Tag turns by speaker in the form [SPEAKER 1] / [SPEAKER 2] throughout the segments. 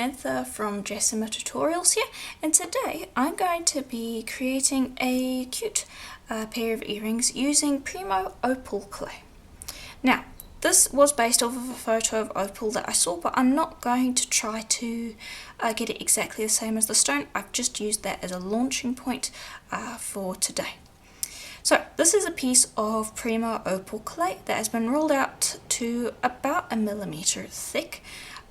[SPEAKER 1] Samantha from Jessima Tutorials here, and today I'm going to be creating a cute pair of earrings using Primo Opal clay. Now, this was based off of a photo of opal that I saw, but I'm not going to try to get it exactly the same as the stone. I've just used that as a launching point for today. So this is a piece of Primo Opal clay that has been rolled out to about 1 millimeter thick.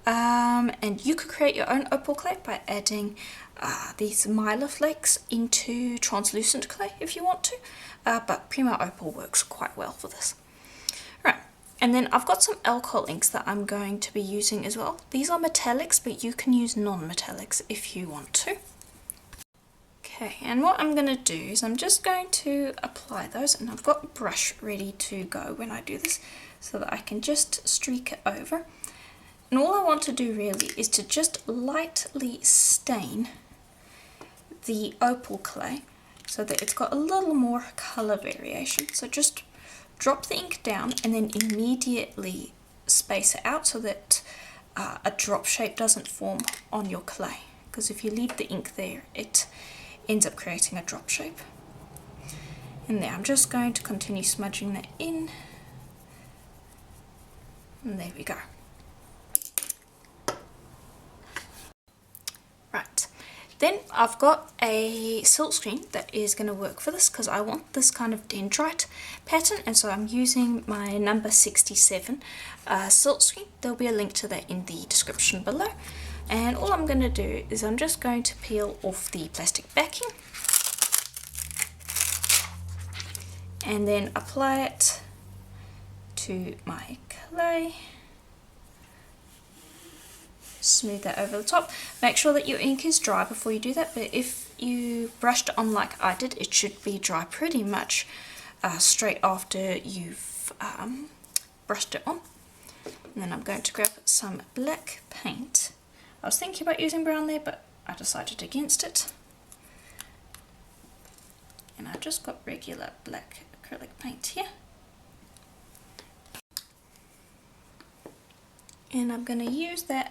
[SPEAKER 1] And you could create your own opal clay by adding these mylar flakes into translucent clay if you want to, but Primo Opal works quite well for this. Right, and then I've got some alcohol inks that I'm going to be using as well. These are metallics, but you can use non-metallics if you want to. Okay, and what I'm going to do is I'm just going to apply those, and I've got a brush ready to go when I do this so that I can just streak it over. And all I want to do really is to just lightly stain the opal clay so that it's got a little more colour variation. So just drop the ink down and then immediately space it out so that a drop shape doesn't form on your clay. Because if you leave the ink there, it ends up creating a drop shape. And there, I'm just going to continue smudging that in. And there we go. Right, then I've got a silk screen that is going to work for this because I want this kind of dendrite pattern, and so I'm using my number 67 silk screen. There'll be a link to that in the description below. And all I'm going to do is I'm just going to peel off the plastic backing and then apply it to my clay. Smooth that over the top. Make sure that your ink is dry before you do that, but if you brushed it on like I did, it should be dry pretty much straight after you've brushed it on. And then I'm going to grab some black paint. I was thinking about using brown there, but I decided against it. And I've just got regular black acrylic paint here. And I'm going to use that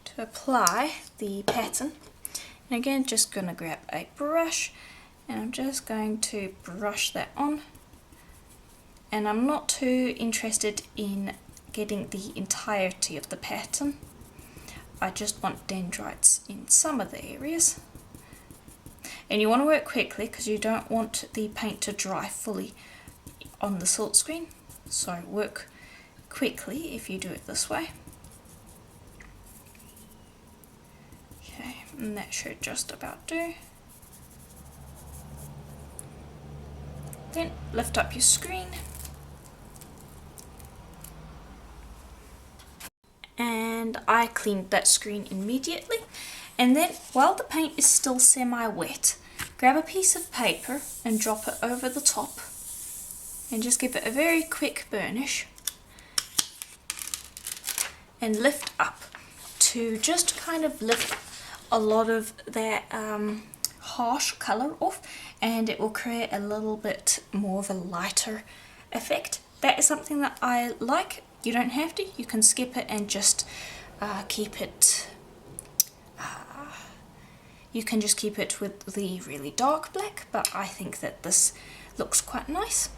[SPEAKER 1] to apply the pattern. And again, just going to grab a brush and I'm just going to brush that on. And I'm not too interested in getting the entirety of the pattern. I just want dendrites in some of the areas. And you want to work quickly because you don't want the paint to dry fully on the silk screen. So work quickly if you do it this way. Okay, and that should just about do. Then lift up your screen and I cleaned that screen immediately. And then while the paint is still semi-wet, grab a piece of paper and drop it over the top and just give it a very quick burnish and lift up to just kind of lift a lot of that harsh colour off, and it will create a little bit more of a lighter effect. That is something that I like. You don't have to, you can skip it and just keep it, you can just keep it with the really dark black, but I think that this looks quite nice.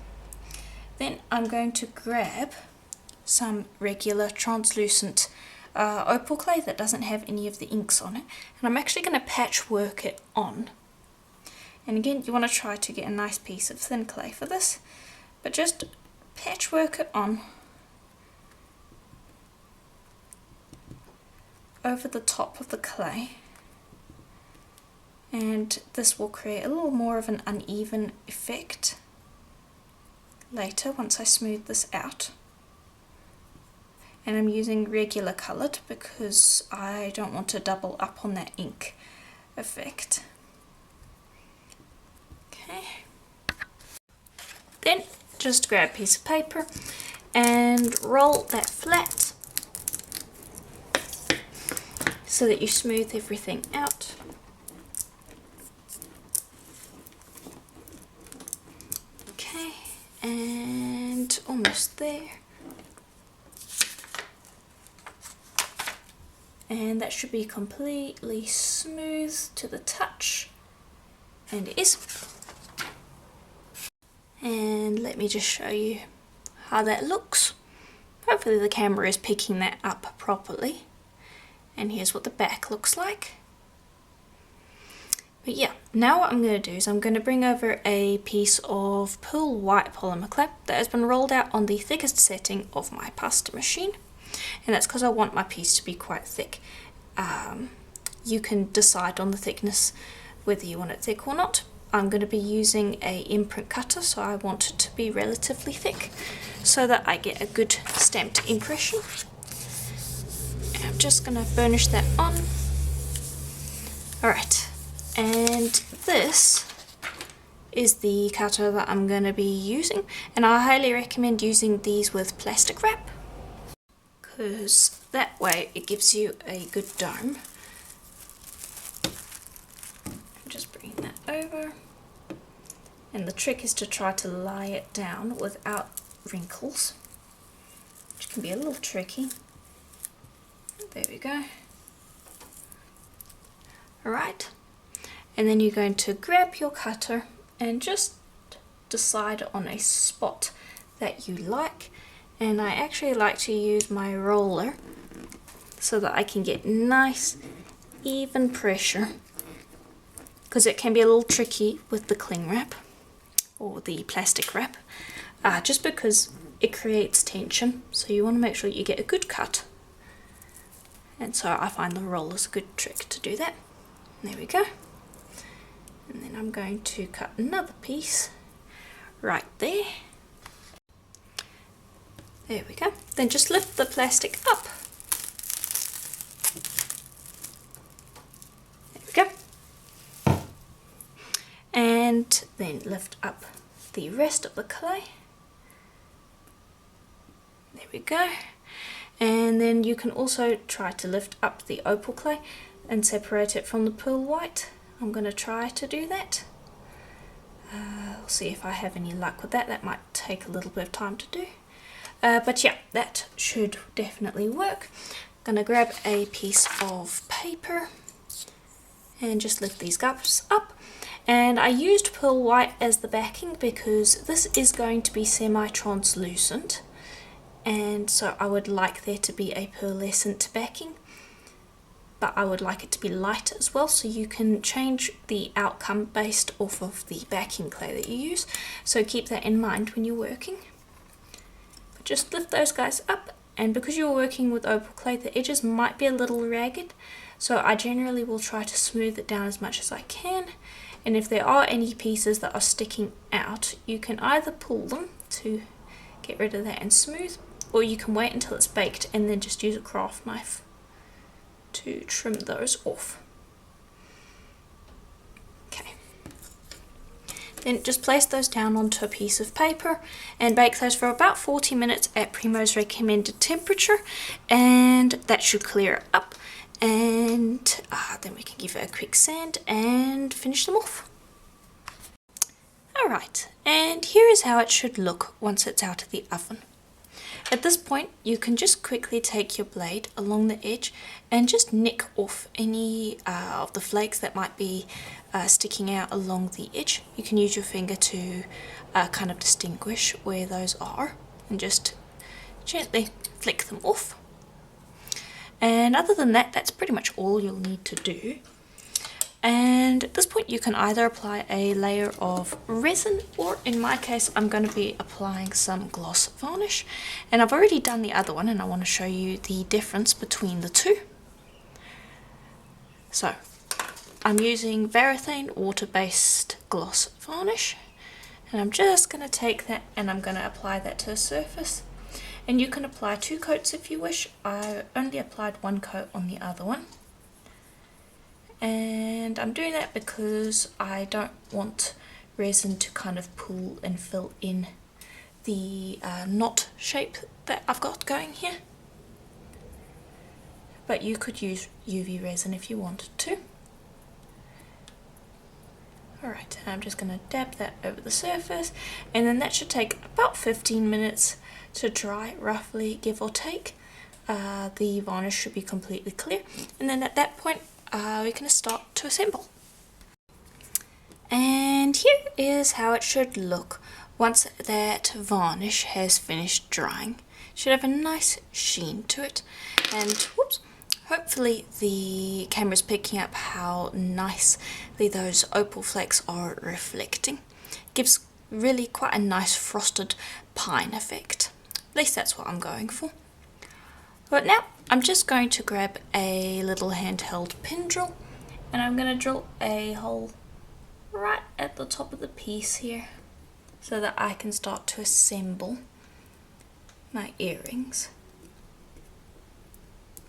[SPEAKER 1] Then I'm going to grab some regular translucent opal clay that doesn't have any of the inks on it, and I'm actually going to patchwork it on. And again, you want to try to get a nice piece of thin clay for this, but just patchwork it on over the top of the clay, and this will create a little more of an uneven effect later once I smooth this out. And I'm using regular coloured because I don't want to double up on that ink effect. Okay. Then just grab a piece of paper and roll that flat so that you smooth everything out. Okay, and almost there. and that should be completely smooth to the touch, and it is. And let me just show you how that looks. Hopefully the camera is picking that up properly. And here's what the back looks like. But yeah, now what I'm going to do is I'm going to bring over a piece of pearl white polymer clay that has been rolled out on the thickest setting of my pasta machine. And that's because I want my piece to be quite thick. You can decide on the thickness whether you want it thick or not. I'm going to be using a imprint cutter, so I want it to be relatively thick so that I get a good stamped impression. And I'm just going to burnish that on. Alright, and this is the cutter that I'm going to be using, and I highly recommend using these with plastic wrap, because that way it gives you a good dome. Just bring that over, and the trick is to try to lie it down without wrinkles, which can be a little tricky. There we go. Alright, and then you're going to grab your cutter and just decide on a spot that you like, and I actually like to use my roller so that I can get nice even pressure, because it can be a little tricky with the cling wrap or the plastic wrap, just because it creates tension, so you want to make sure you get a good cut. And so I find the roller is a good trick to do that. There we go. And then I'm going to cut another piece right there. There we go. Then just lift the plastic up. There we go. And then lift up the rest of the clay. There we go. And then you can also try to lift up the opal clay and separate it from the pearl white. I'm going to try to do that. I'll see if I have any luck with that. That might take a little bit of time to do. But yeah, that should definitely work. I'm going to grab a piece of paper and just lift these cups up. And I used pearl white as the backing because this is going to be semi-translucent. And so I would like there to be a pearlescent backing, but I would like it to be light as well, so you can change the outcome based off of the backing clay that you use, so keep that in mind when you're working. But just lift those guys up, and because you're working with opal clay, the edges might be a little ragged, so I generally will try to smooth it down as much as I can. And if there are any pieces that are sticking out, you can either pull them to get rid of that and smooth, or you can wait until it's baked and then just use a craft knife to trim those off. Okay. Then just place those down onto a piece of paper and bake those for about 40 minutes at Primo's recommended temperature, and that should clear up, and then we can give it a quick sand and finish them off. Alright, and here is how it should look once it's out of the oven. At this point, you can just quickly take your blade along the edge and just nick off any of the flakes that might be sticking out along the edge. You can use your finger to kind of distinguish where those are and just gently flick them off. And other than that, that's pretty much all you'll need to do. And at this point you can either apply a layer of resin, or in my case I'm going to be applying some gloss varnish, and I've already done the other one and I want to show you the difference between the two. So I'm using Varathane water-based gloss varnish, and I'm just going to take that and I'm going to apply that to a surface, and you can apply 2 coats if you wish. I only applied 1 coat on the other one. And I'm doing that because I don't want resin to kind of pull and fill in the knot shape that I've got going here. But you could use UV resin if you wanted to. Alright, and I'm just going to dab that over the surface, and then that should take about 15 minutes to dry, roughly, give or take. the varnish should be completely clear, and then at that point we can start to assemble. And here is how it should look once that varnish has finished drying. Should have a nice sheen to it, and whoops, hopefully the camera's picking up how nicely those opal flakes are reflecting. Gives really quite a nice frosted pine effect. At least that's what I'm going for. But now I'm just going to grab a little handheld pin drill, and I'm going to drill a hole right at the top of the piece here so that I can start to assemble my earrings.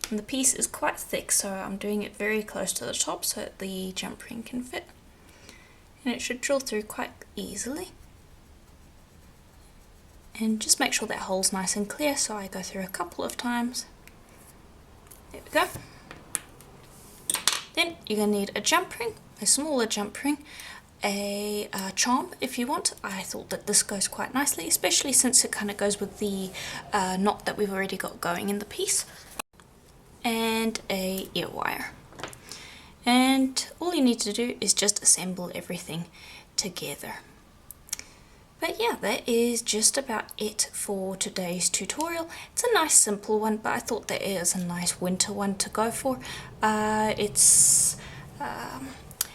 [SPEAKER 1] And the piece is quite thick, so I'm doing it very close to the top so that the jump ring can fit. And it should drill through quite easily. And just make sure that hole's nice and clear, so I go through a couple of times. There we go. Then you're going to need a jump ring, a smaller jump ring, a charm if you want. I thought that this goes quite nicely, especially since it kind of goes with the knot that we've already got going in the piece. And a ear wire. And all you need to do is just assemble everything together. But yeah, that is just about it for today's tutorial. It's a nice simple one, but I thought that it is a nice winter one to go for. It's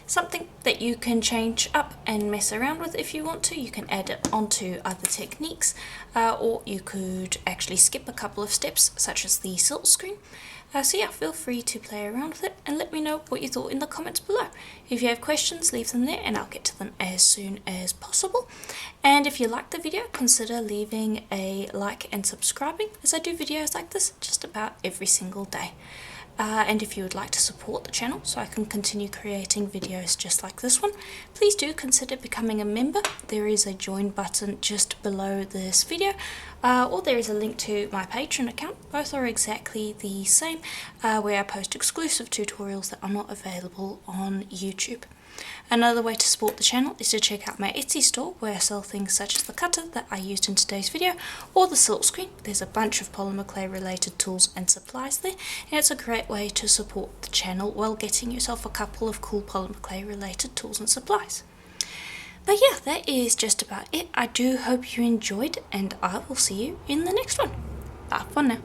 [SPEAKER 1] something that you can change up and mess around with if you want to. You can add it onto other techniques, or you could actually skip a couple of steps, such as the silk screen. So yeah, feel free to play around with it and let me know what you thought in the comments below. If you have questions, leave them there and I'll get to them as soon as possible. And if you liked the video, consider leaving a like and subscribing, as I do videos like this just about every single day. And if you would like to support the channel so I can continue creating videos just like this one, please do consider becoming a member. There is a join button just below this video, or there is a link to my Patreon account. Both are exactly the same, where I post exclusive tutorials that are not available on YouTube. Another way to support the channel is to check out my Etsy store, where I sell things such as the cutter that I used in today's video, or the silk screen. There's a bunch of polymer clay related tools and supplies there, and it's a great way to support the channel while getting yourself a couple of cool polymer clay related tools and supplies. But yeah, that is just about it. I do hope you enjoyed, and I will see you in the next one. Bye for now.